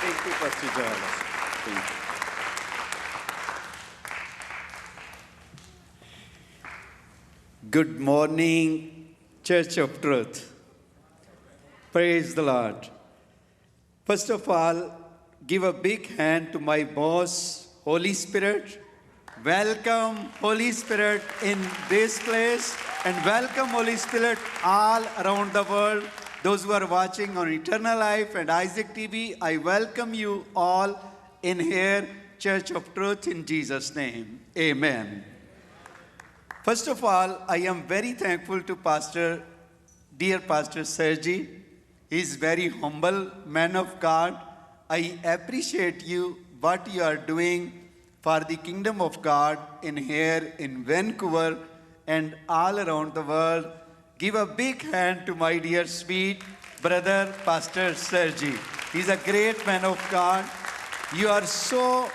Thank you, Pastor George. Thank you. Good morning, Church of Truth. Praise the Lord. First of all, give a big hand to my boss, Holy Spirit. Welcome, Holy Spirit, in this place, and welcome, Holy Spirit, all around the world. Those who are watching on Eternal Life and Isaac TV, I welcome you all in here, Church of Truth, in Jesus' name. Amen. First of all, I am very thankful to dear Pastor Sergi. He is very humble man of God. I appreciate you, what you are doing for the kingdom of God in here in Vancouver and all around the world. Give a big hand to my dear sweet brother, Pastor Sergi. He's a great man of God. You are so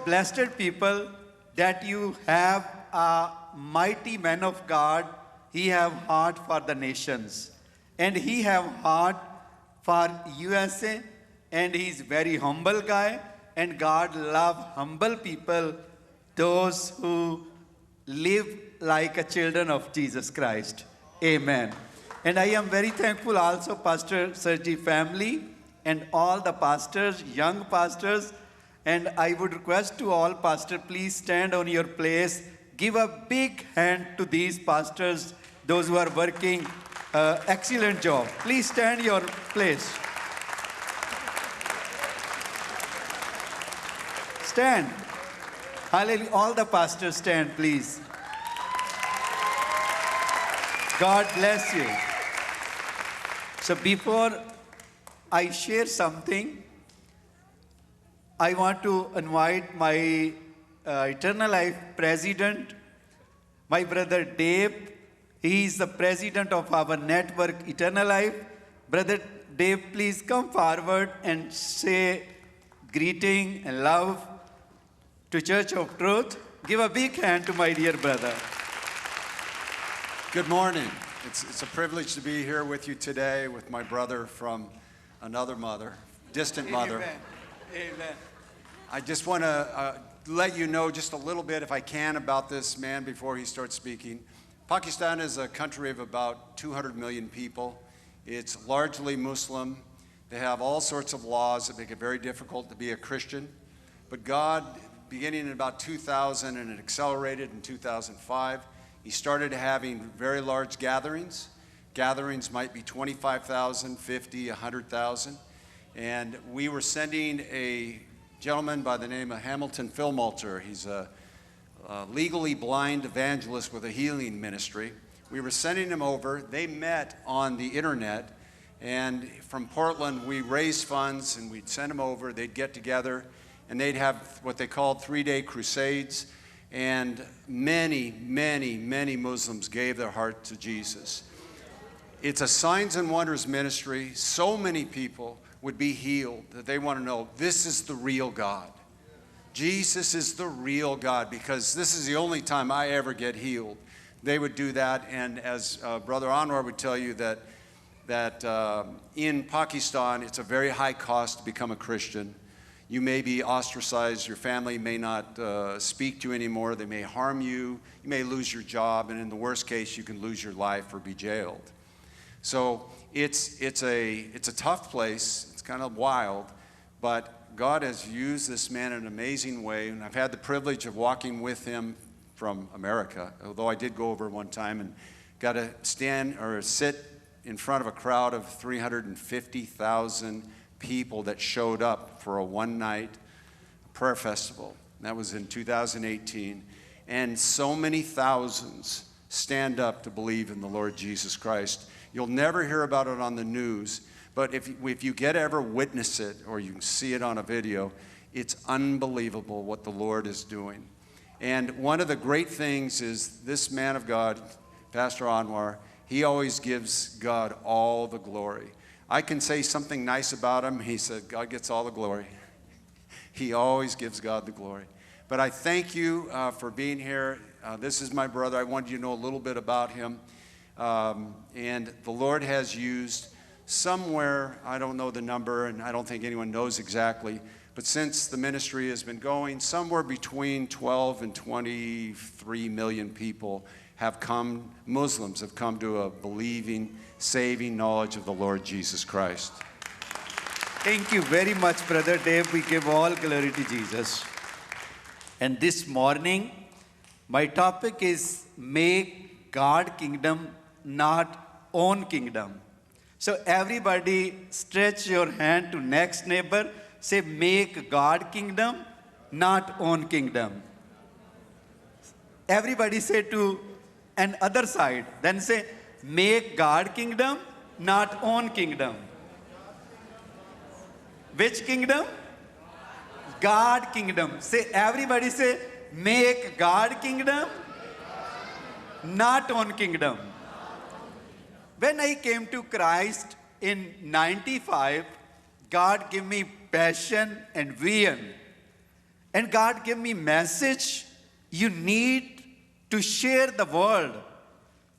blessed people that you have a mighty man of God. He have heart for the nations. And he have heart for USA. And he's very humble guy. And God love humble people, those who live like a children of Jesus Christ. Amen. And I am very thankful also Pastor Sergi family and all the pastors, young pastors. And I would request to all pastors, please stand on your place. Give a big hand to these pastors, those who are working excellent job. Please stand your place. Stand. Hallelujah. All the pastors stand, please. God bless you. So before I share something, I want to invite my Eternal Life president, my brother Dave. He is the president of our network, Eternal Life. Brother Dave, please come forward and say greeting and love to Church of Truth. Give a big hand to my dear brother. Good morning. It's a privilege to be here with you today with my brother from another mother, distant mother. Amen. Amen. I just want to let you know just a little bit, if I can, about this man before he starts speaking. Pakistan is a country of about 200 million people. It's largely Muslim. They have all sorts of laws that make it very difficult to be a Christian. But God, beginning in about 2000, and it accelerated in 2005, he started having very large gatherings. Gatherings might be 25,000, 50, 100,000. And we were sending a gentleman by the name of Hamilton Philmalter. He's a legally blind evangelist with a healing ministry. We were sending him over. They met on the internet. And from Portland, we raised funds and we'd send them over. They'd get together and they'd have what they called 3-day crusades. And many, many, many Muslims gave their heart to Jesus. It's a signs and wonders ministry. So many people would be healed that they want to know this is the real God. Jesus is the real God, because this is the only time I ever get healed. They would do that. And as Brother Anwar would tell you, that in Pakistan, it's a very high cost to become a Christian. You may be ostracized. Your family may not speak to you anymore. They may harm you. You may lose your job. And in the worst case, you can lose your life or be jailed. So it's a tough place. It's kind of wild. But God has used this man in an amazing way. And I've had the privilege of walking with him from America, although I did go over one time and got to stand or sit in front of a crowd of 350,000 people that showed up for a one-night prayer festival. That was in 2018. And so many thousands stand up to believe in the Lord Jesus Christ. You'll never hear about it on the news, but if you get ever witness it or you can see it on a video, it's unbelievable what the Lord is doing. And one of the great things is this man of God, Pastor Anwar, he always gives God all the glory. I can say something nice about him. He said, God gets all the glory. He always gives God the glory. But I thank you for being here. This is my brother. I wanted you to know a little bit about him. And the Lord has used somewhere, I don't know the number, and I don't think anyone knows exactly, but since the ministry has been going, somewhere between 12 and 23 million people have come, Muslims have come to a believing, saving knowledge of the Lord Jesus Christ. Thank you very much, Brother Dave. We give all glory to Jesus. And this morning, my topic is make God kingdom, not own kingdom. So everybody stretch your hand to next neighbor. Say, make God kingdom, not own kingdom. Everybody say to an other side. Then say, make God kingdom, not own kingdom. Which kingdom? God kingdom. Say, everybody say, make God kingdom, not own kingdom. When I came to Christ in 95, God gave me passion and vision. And God gave me message. You need to share the world.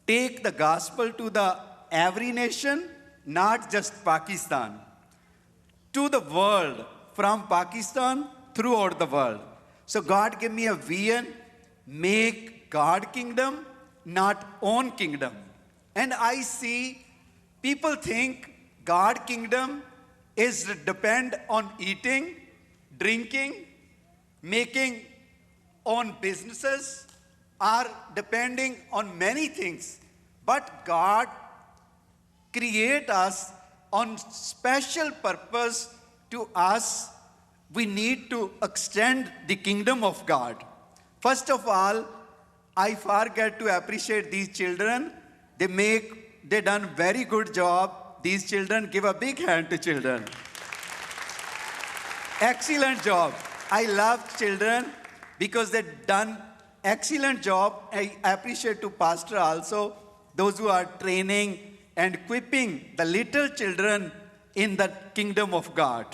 Take the gospel to the every nation, not just Pakistan. To the world, from Pakistan throughout the world. So God gave me a vision, make God kingdom, not own kingdom. And I see people think God kingdom is depend on eating, drinking, making own businesses, or depending on many things. But God create us on special purpose to us. We need to extend the kingdom of God. First of all, I forget to appreciate these children. They done very good job. These children, give a big hand to children. Excellent job. I love children because they done excellent job. I appreciate to pastor also, those who are training and equipping the little children in the kingdom of God.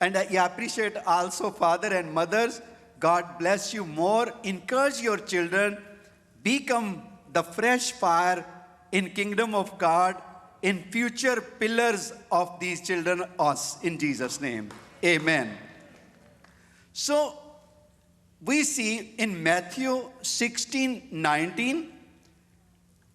And I appreciate also father and mothers. God bless you more. Encourage your children. Become the fresh fire in kingdom of God, in future pillars of these children, us, in Jesus' name. Amen. So, we see in Matthew 16:19,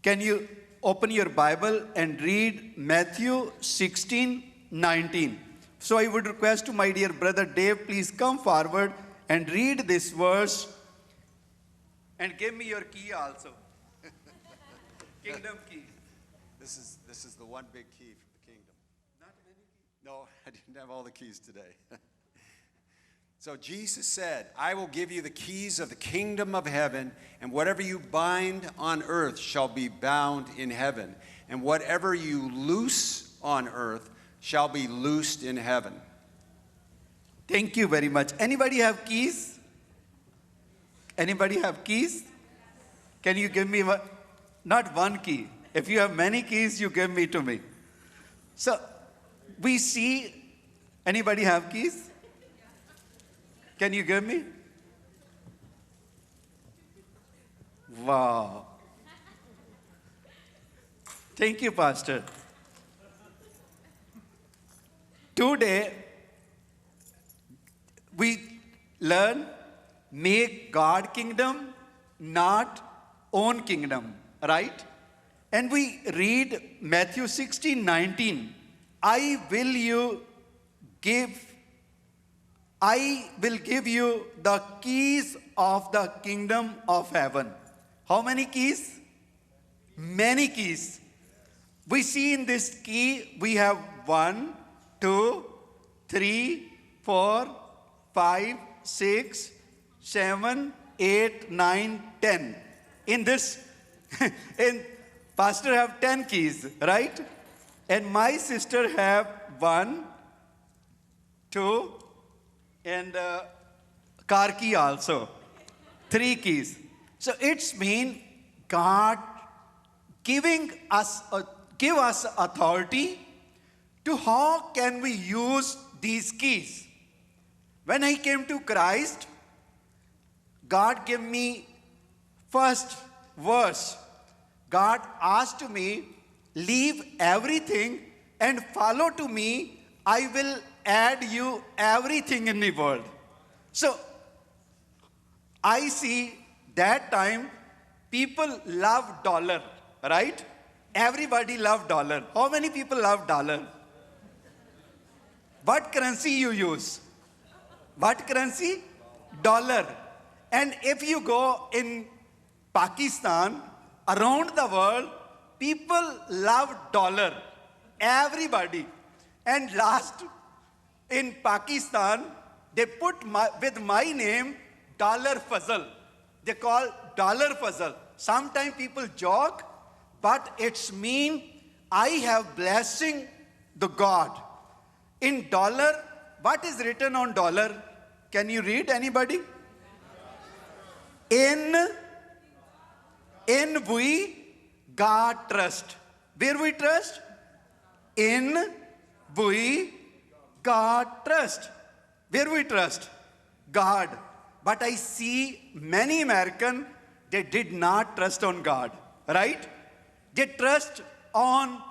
can you open your Bible and read Matthew 16:19? So I would request to my dear brother Dave, please come forward and read this verse and give me your key also. Kingdom key. This is the one big key for the kingdom. Not many keys. No, I didn't have all the keys today. So Jesus said, I will give you the keys of the kingdom of heaven, and whatever you bind on earth shall be bound in heaven, and whatever you loose on earth shall be loosed in heaven. Thank you very much. Anybody have keys? Anybody have keys? Can you give me one? Not one key. If you have many keys, you give me to me. So we see, anybody have keys? Can you give me? Wow. Thank you, Pastor. Today, we learn make God kingdom, not own kingdom, right? And we read Matthew 16:19. I will give you the keys of the kingdom of heaven. How many keys? Many keys. We see in this key, we have 1, 2, 3, 4, 5, 6, 7, 8, 9, 10. In this, in pastor have 10 keys, right? And my sister have 1, 2, and car key also. 3 keys. So it's mean God give us authority to how can we use these keys. When I came to Christ, God gave me first verse. God asked me, leave everything and follow to me, I will add you everything in the world. So I see that time people love dollar, right? Everybody love dollar. How many people love dollar? What currency you use? What currency? Dollar. And if you go in Pakistan, around the world, people love dollar. Everybody. And last, in Pakistan, they put with my name, Dollar Fazal. They call Dollar Fazal. Sometimes people joke, but it's mean I have blessing the God. In dollar, what is written on dollar? Can you read, anybody? In we God trust. Where we trust? In we God trust. Where we trust? God. But I see many Americans, they did not trust on God, right? They trust on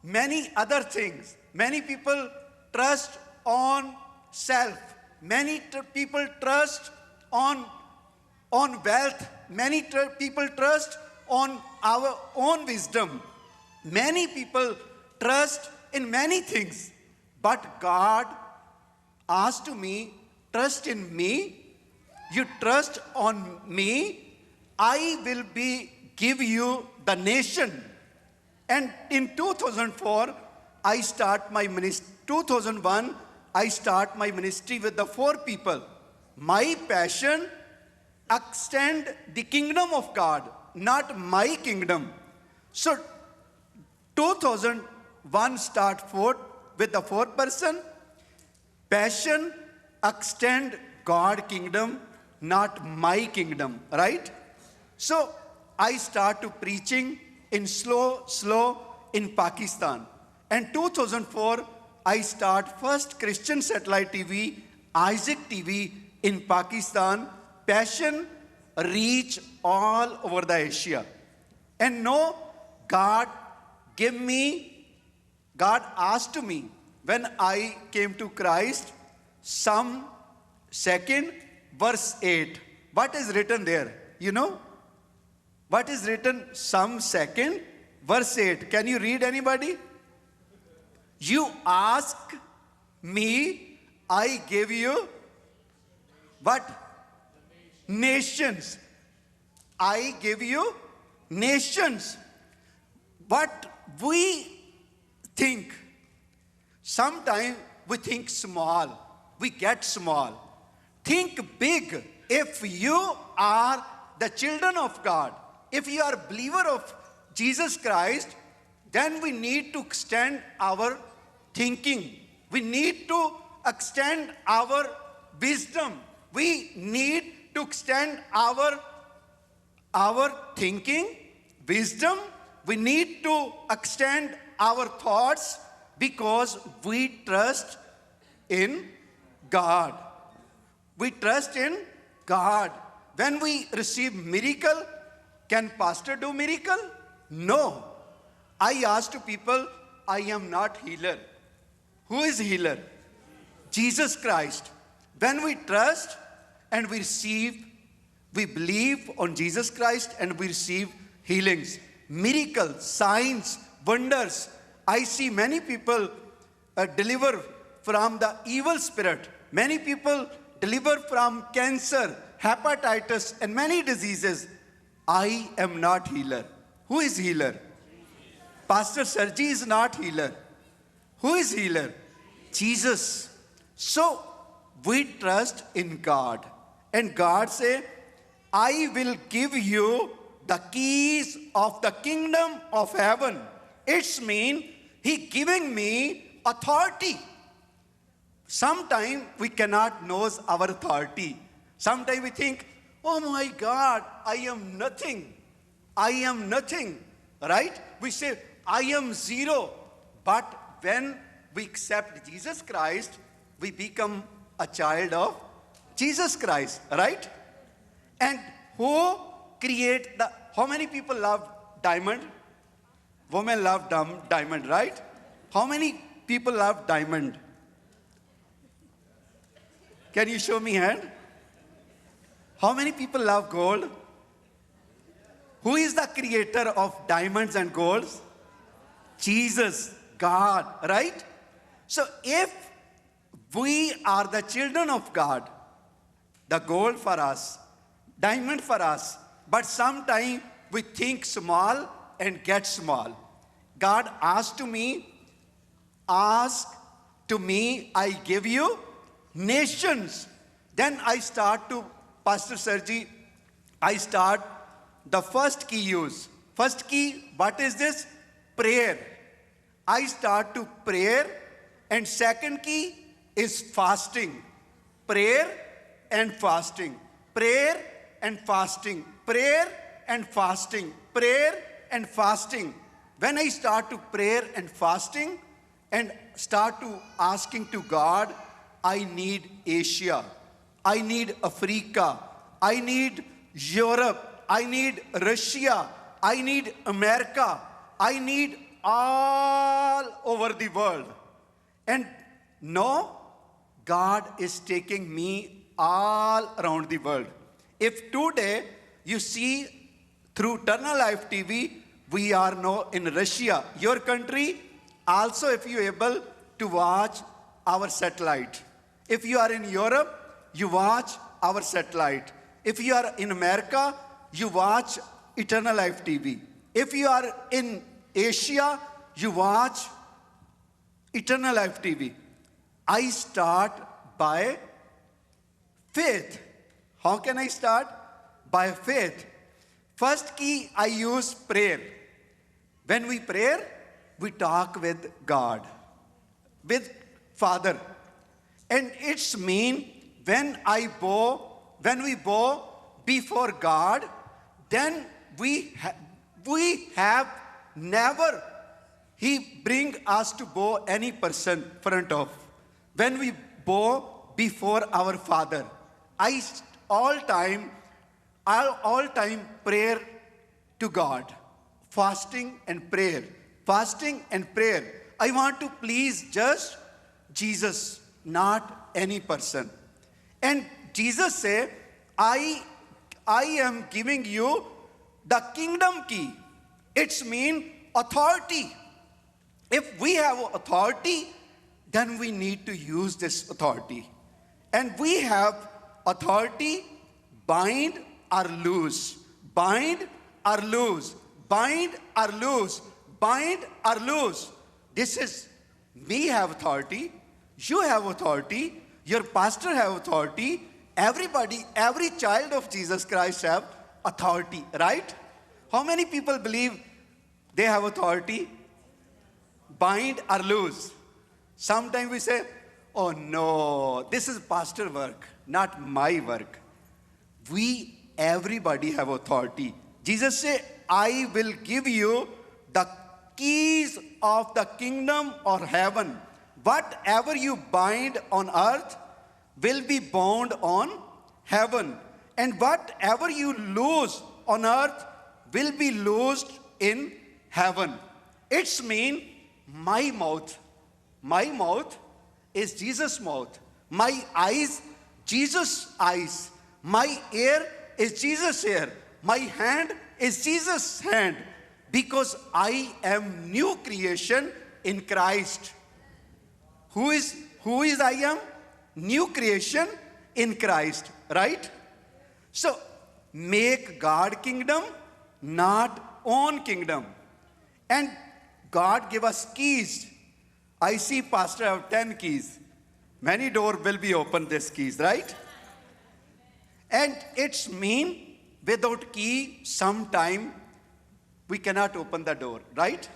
many other things. Many people trust on self. Many people trust on wealth. Many people trust on our own wisdom. Many people trust in many things. But God asked to me, trust in me. You trust on me. I will give you the nation. And in 2004, I start my ministry. 2001, I start my ministry with the 4 people. My passion, extend the kingdom of God, not my kingdom. So 2001 start with the 4 person. Passion, extend God kingdom, not my kingdom, right? So I start to preaching in slow in Pakistan. And 2004, I start first Christian satellite TV, Isaac TV in Pakistan. Passion reach all over the Asia. And no, God asked to me when I came to Christ, Psalm 2, verse 8. What is written there? You know? What is written? Psalm 2, verse 8. Can you read, anybody? You ask me, I give you what? Nations. I give you nations. What we think, sometimes we think small, we get small. Think big. If you are the children of God, if you are a believer of Jesus Christ, then we need to extend our thinking. We need to extend our wisdom. We need to extend our thinking, wisdom. We need to extend our thoughts because we trust in God. We trust in God. When we receive miracle, can pastor do miracle? No. I ask to people, I am not healer. Who is healer? Jesus Christ. When we trust and we receive, we believe on Jesus Christ and we receive healings, miracles, signs, wonders. I see many people deliver from the evil spirit. Many people deliver from cancer, hepatitis, and many diseases. I am not healer. Who is healer? Pastor Sergi is not healer. Who is healer? Jesus. So we trust in God. And God say, I will give you the keys of the kingdom of heaven. It's mean He giving me authority. Sometimes we cannot know our authority. Sometimes we think, oh my God, I am nothing. I am nothing, right? We say, I am zero. But when we accept Jesus Christ, we become a child of Jesus Christ, right? And who create how many people love diamond? Women love diamond, right? How many people love diamond? Can you show me hand? How many people love gold? Who is the creator of diamonds and golds? Jesus, God, right? So if we are the children of God, the gold for us, diamond for us, but sometimes we think small and get small. God asked to me, ask to me, I give you nations. Then I start to, Pastor Sergi, I start the first key use. First key, what is this? Prayer. I start to prayer. And second key is fasting. Prayer and fasting. Prayer and fasting. Prayer and fasting. Prayer and fasting. When I start to prayer and fasting and start to asking to God, I need Asia. I need Africa. I need Europe. I need Russia. I need America. I need all over the world. And no, God is taking me all around the world. If today you see through Eternal Life TV, we are now in Russia, your country, also if you are able to watch our satellite. If you are in Europe, you watch our satellite. If you are in America, you watch Eternal Life TV. If you are in Asia, you watch Eternal Life TV. I start by faith. How can I start? By faith. First key, I use prayer. When we pray, we talk with God, with Father. And it's mean when we bow before God, then we have never, He bring us to bow any person front of. When we bow before our Father, I all time prayer to God, fasting and prayer, fasting and prayer. I want to please just Jesus, not any person. And Jesus say, I am giving you the kingdom key. It's mean authority. If we have authority, then we need to use this authority. And we have authority, bind or loose, bind or loose, bind or loose, bind or loose. This is, we have authority, you have authority, your pastor have authority, everybody, every child of Jesus Christ have authority, right? How many people believe they have authority? Bind or loose. Sometimes we say, oh no, this is pastor work, not my work. Everybody have authority. Jesus said, I will give you the keys of the kingdom or heaven. Whatever you bind on earth will be bound on heaven. And whatever you loose on earth will be loosed in heaven. It's mean my mouth is Jesus' mouth. My eyes, Jesus' eyes. My ear is Jesus' ear. My hand is Jesus' hand. Because I am new creation in Christ. Who is I am? New creation in Christ, right? So, make God kingdom, not own kingdom. And God give us keys. I see pastor have 10 keys. Many doors will be open this keys, right? And it's mean without key, sometime we cannot open the door, right?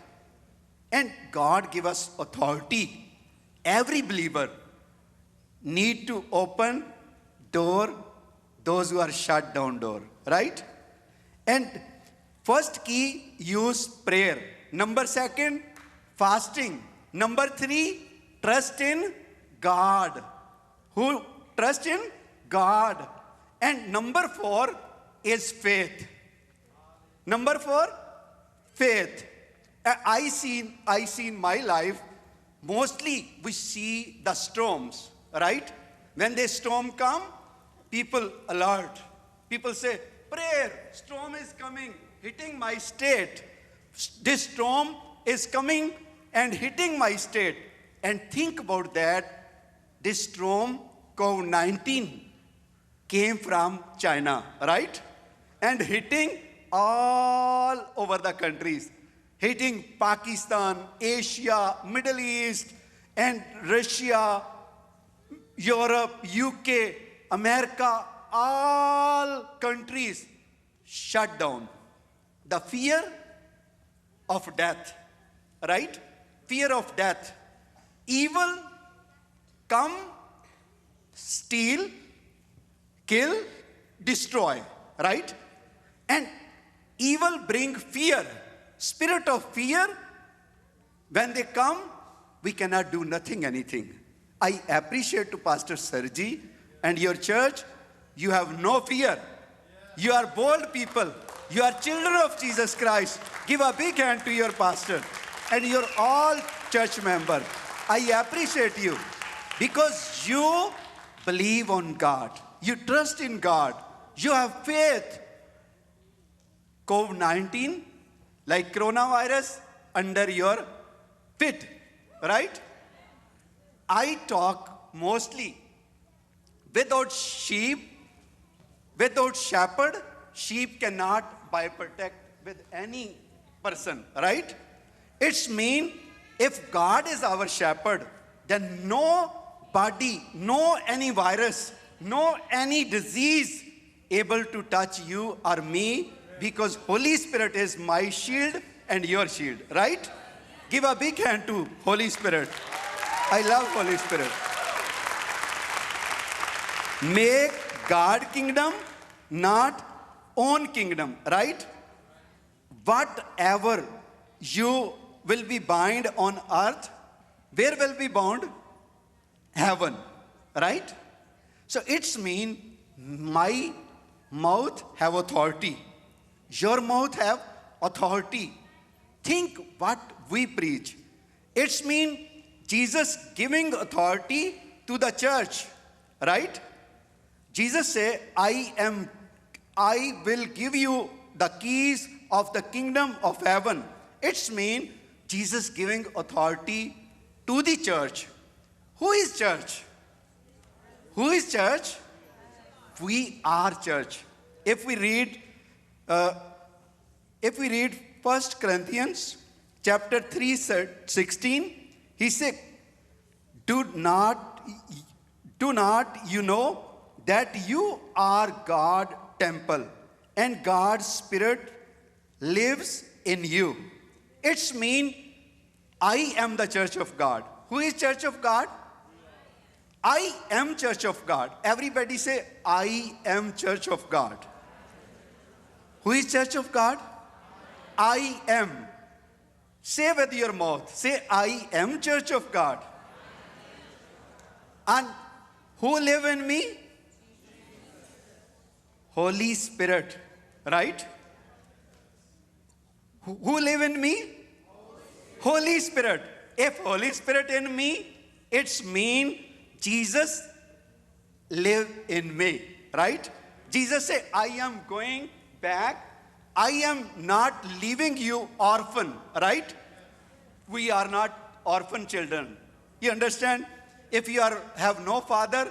And God give us authority. Every believer need to open door, those who are shut down door, right? And first key, use prayer. Number second, fasting. Number three, trust in God. Who trust in God. And number four is faith. Number four, faith. I see in my life, mostly we see the storms, right? When the storm come, people alert. People say, prayer, storm is coming, hitting my state. This storm is coming and hitting my state. And think about that, this storm, COVID-19, came from China, right? And hitting all over the countries, hitting Pakistan, Asia, Middle East, and Russia, Europe, UK, America, all countries shut down. The fear of death, right? Fear of death. Evil come, steal, kill, destroy, right? And evil bring fear. Spirit of fear, when they come, we cannot do nothing, anything. I appreciate to Pastor Sergi and your church. You have no fear. You are bold people. You are children of Jesus Christ. Give a big hand to your pastor and your all church member. I appreciate you because you believe on God. You trust in God. You have faith. COVID-19, like coronavirus, under your feet, right? I talk mostly without sheep, without shepherd, sheep cannot buy protect with any person, right? It's mean if God is our shepherd, then nobody, no any virus, no any disease able to touch you or me, because Holy Spirit is my shield and your shield, right? Give a big hand to Holy Spirit. I love Holy Spirit. Make God kingdom, not own kingdom, right? Whatever you will be bind on earth, where will be bound? Heaven, right? So it's mean my mouth have authority. Your mouth have authority. Think what we preach. It's mean Jesus giving authority to the church, right? Jesus say, I will give you the keys of the kingdom of heaven. It's mean Jesus giving authority to the church. Who is church? Who is church? We are church. If we read 1 Corinthians chapter 3:16, he said, do not you know that you are God's temple and God's Spirit lives in you. It's mean I am the church of God. Who is church of God? I am church of God. Everybody say, I am church of God. Who is church of God? I am. Say with your mouth. Say, I am church of God. And who live in me? Holy Spirit, right? Who live in me? Holy Spirit. If Holy Spirit in me, it's mean Jesus live in me, right? Jesus say, I am going back. I am not leaving you orphan, right? We are not orphan children. You understand? If you have no father,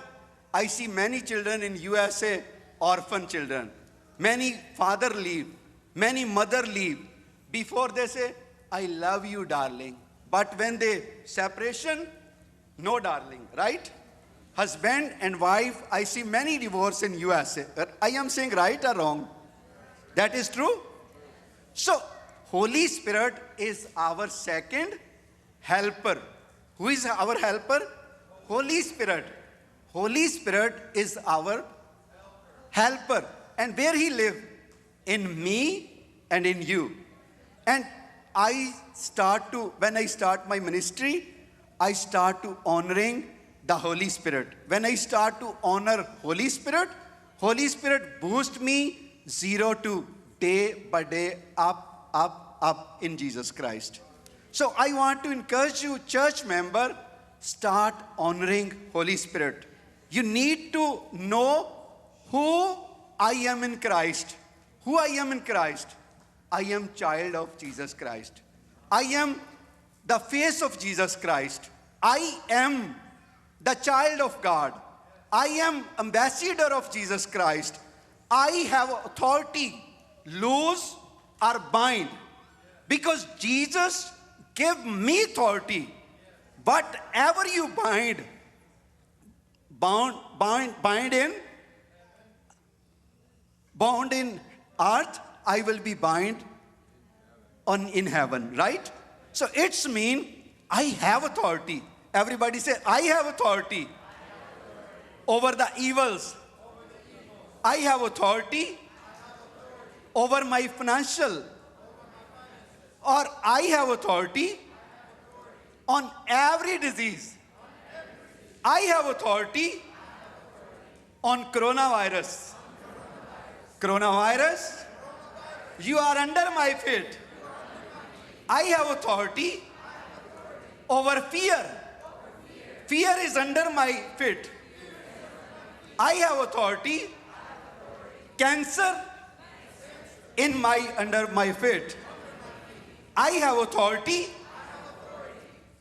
I see many children in USA, orphan children. Many father leave, many mother leave. Before they say, I love you, darling. But when they separation, no darling, right? Husband and wife, I see many divorce in USA. I am saying right or wrong? That is true? So, Holy Spirit is our second helper. Who is our helper? Holy Spirit. Holy Spirit is our helper. And where he live? In me and in you. And when I start my ministry, I start to honoring the Holy Spirit. When I start to honor Holy Spirit boost me 0 to day by day up in Jesus Christ. So I want to encourage you, church member, start honoring Holy Spirit. You need to know who I am in Christ. Who I am in Christ. I am child of Jesus Christ. I am the face of Jesus Christ. I am the child of God. I am ambassador of Jesus Christ. I have authority, loose or bind, because Jesus gave me authority. Whatever you bind in earth, I will be bind in heaven, right? So it's mean I have authority. Everybody say, I have authority over the evils. I have authority over my financial. Or I have authority on every disease. I have authority on coronavirus. Coronavirus, you are under my feet. I have authority over fear. Fear is under my feet. I have authority. Cancer under my feet. I have authority.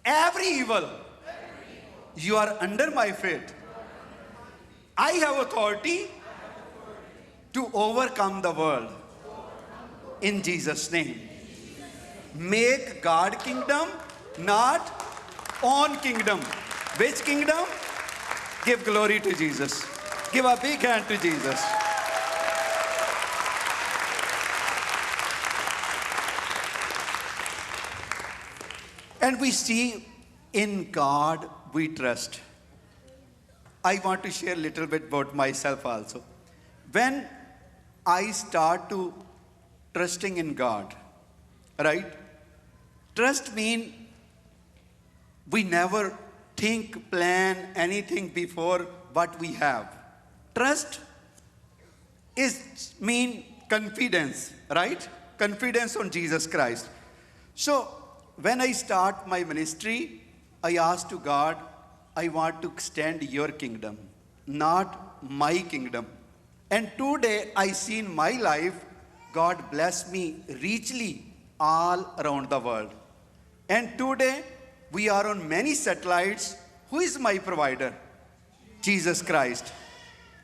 Every evil, you are under my feet. I have authority to overcome the world. In Jesus' name. Make God kingdom, not own kingdom. Which kingdom? Give glory to Jesus. Give a big hand to Jesus. And we see in God we trust. I want to share a little bit about myself also. When I start to trusting in God, right? Trust means we never think, plan anything before what we have. Trust mean confidence, right? Confidence on Jesus Christ. So when I start my ministry, I ask to God, I want to extend your kingdom, not my kingdom. And today I see in my life, God bless me richly all around the world. And today we are on many satellites. Who is my provider? Jesus Christ.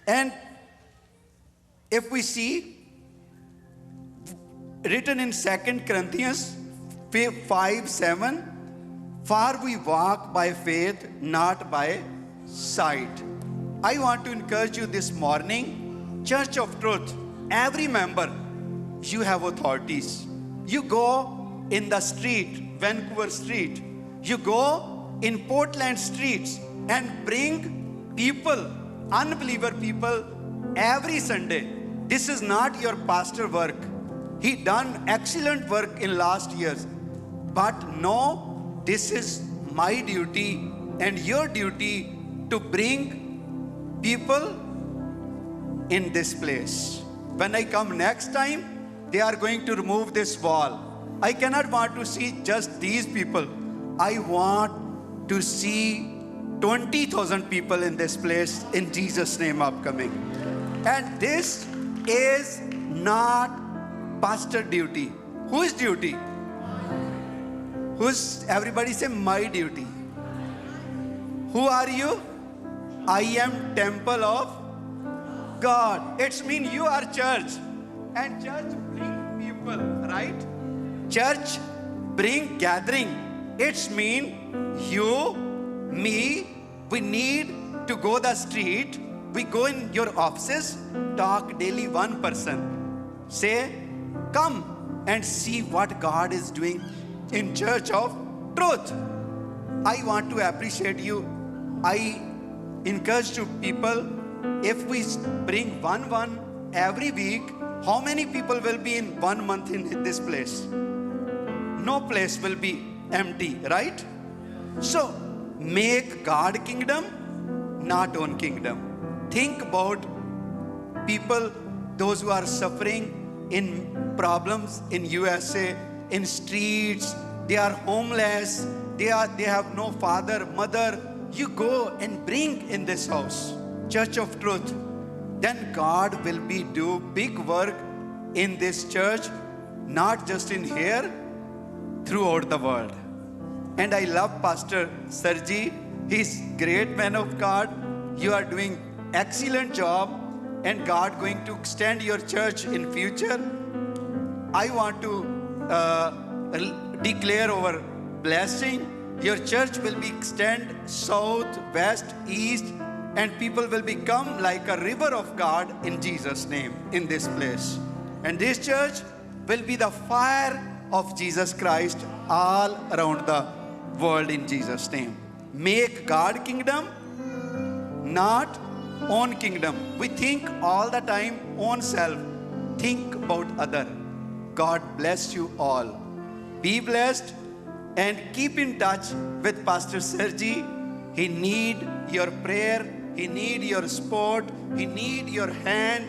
And if we see written in 2 Corinthians 5:7, for we walk by faith, not by sight. I want to encourage you this morning, Church of Truth, every member, you have authorities. You go in the street, Vancouver street, you go in Portland streets and bring people, unbeliever people, every Sunday. This is not your pastor work. He done excellent work in last years. But no, this is my duty and your duty to bring people in this place. When I come next time, they are going to remove this wall. I cannot want to see just these people. I want to see 20,000 people in this place in Jesus' name upcoming. And this is not pastor duty. Whose duty? Everybody say my duty. Who are you? I am temple of God. It's mean you are church. And church bring people, right? Church bring gathering. It's mean you, me, we need to go the street. We go in your offices, talk daily one person. Say, come and see what God is doing in Church of Truth. I want to appreciate you. I encourage to people, if we bring one every week, how many people will be in 1 month in this place? No place will be empty, right? So, make God kingdom, not own kingdom. Think about people, those who are suffering in problems in USA, in streets, they are homeless, they have no father, mother, you go and bring in this house, Church of Truth. Then God will do big work in this church, not just in here, throughout the world. And I love Pastor Sergi. He's great man of God. You are doing excellent job, and God going to extend your church in future. I want to declare our blessing. Your church will be extend south, west, east, and people will become like a river of God in Jesus' name in this place. And this church will be the fire of Jesus Christ all around the world in Jesus' name. Make God kingdom, not own kingdom. We think all the time own self. Think about other. God bless you all. Be blessed and keep in touch with Pastor Sergi. He need your prayer. He need your support. He need your hand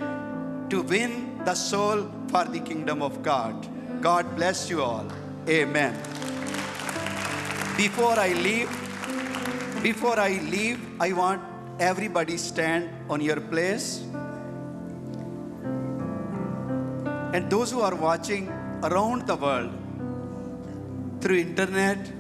to win the soul for the kingdom of God. God bless you all. Amen. Before I leave, I want everybody stand on your place. And those who are watching around the world, through internet,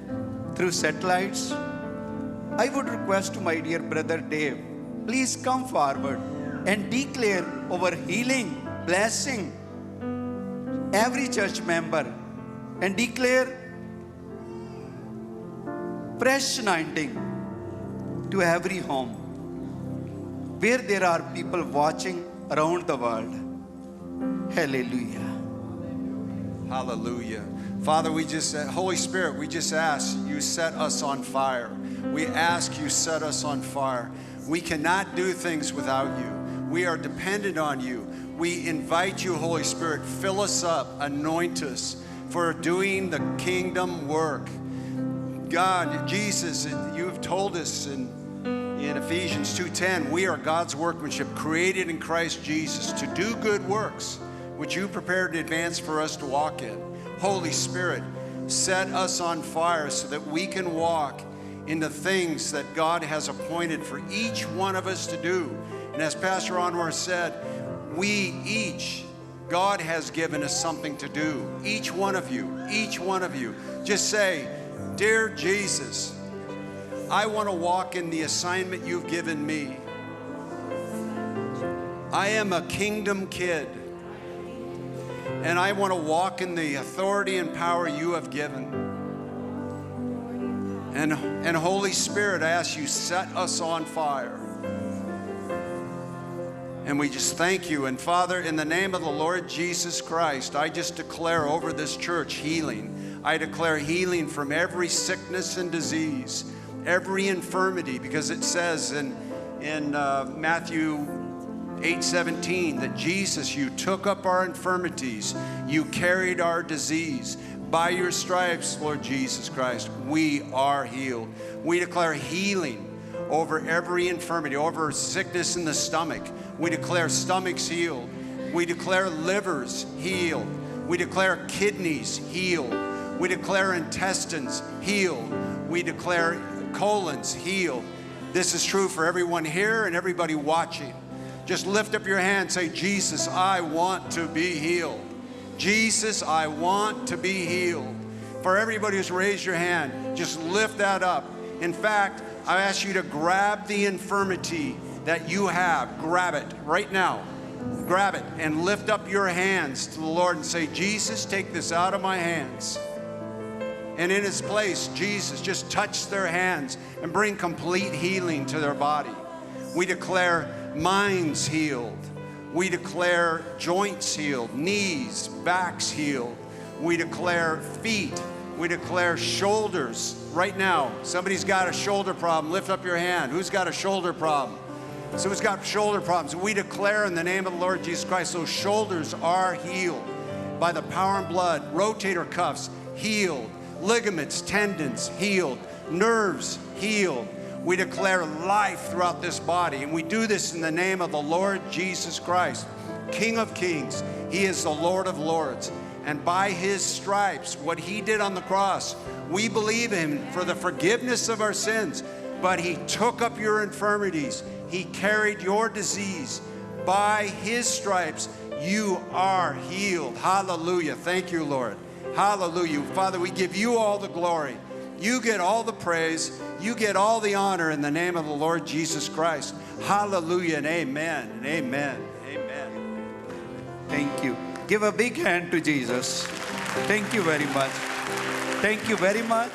through satellites, I would request to my dear brother Dave, please come forward and declare our healing, blessing, every church member, and declare fresh anointing to every home where there are people watching around the world. Hallelujah. Hallelujah. Father, Holy Spirit, we just ask you set us on fire. We ask you set us on fire. We cannot do things without you. We are dependent on you. We invite you, Holy Spirit, fill us up, anoint us for doing the kingdom work. God, Jesus, you've told us in Ephesians 2:10, we are God's workmanship, created in Christ Jesus to do good works, which you prepared in advance for us to walk in. Holy Spirit, set us on fire so that we can walk in the things that God has appointed for each one of us to do. And as Pastor Anwar said, God has given us something to do. Each one of you. Just say, dear Jesus, I want to walk in the assignment you've given me. I am a kingdom kid, and I want to walk in the authority and power you have given. And Holy Spirit, I ask you, set us on fire. And we just thank you. And Father, in the name of the Lord Jesus Christ, I just declare over this church healing. I declare healing from every sickness and disease, every infirmity, because it says in Matthew 8:17 that Jesus, you took up our infirmities, you carried our disease. By your stripes, Lord Jesus Christ, we are healed. We declare healing over every infirmity, over sickness in the stomach. We declare stomachs healed. We declare livers healed. We declare kidneys healed. We declare intestines healed. We declare colons healed. This is true for everyone here and everybody watching. Just lift up your hand, say, Jesus, I want to be healed. Jesus, I want to be healed. For everybody who's raised your hand, just lift that up. In fact, I ask you to grab the infirmity that you have. Grab it right now. Grab it and lift up your hands to the Lord and say, Jesus, take this out of my hands. And in its place, Jesus, just touch their hands and bring complete healing to their body. We declare minds healed. We declare joints healed, knees, backs healed. We declare feet. We declare shoulders. Right now, somebody's got a shoulder problem. Lift up your hand. Who's got a shoulder problem? Someone's got shoulder problems. We declare in the name of the Lord Jesus Christ, those shoulders are healed by the power and blood. Rotator cuffs healed. Ligaments, tendons healed. Nerves healed. We declare life throughout this body, and we do this in the name of the Lord Jesus Christ, King of Kings. He is the Lord of Lords. And by his stripes, what he did on the cross, we believe him for the forgiveness of our sins. But he took up your infirmities. He carried your disease. By his stripes, you are healed. Hallelujah. Thank you, Lord. Hallelujah. Father, we give you all the glory. You get all the praise. You get all the honor in the name of the Lord Jesus Christ. Hallelujah and amen and amen. Amen. Thank you. Give a big hand to Jesus. Thank you very much. Thank you very much.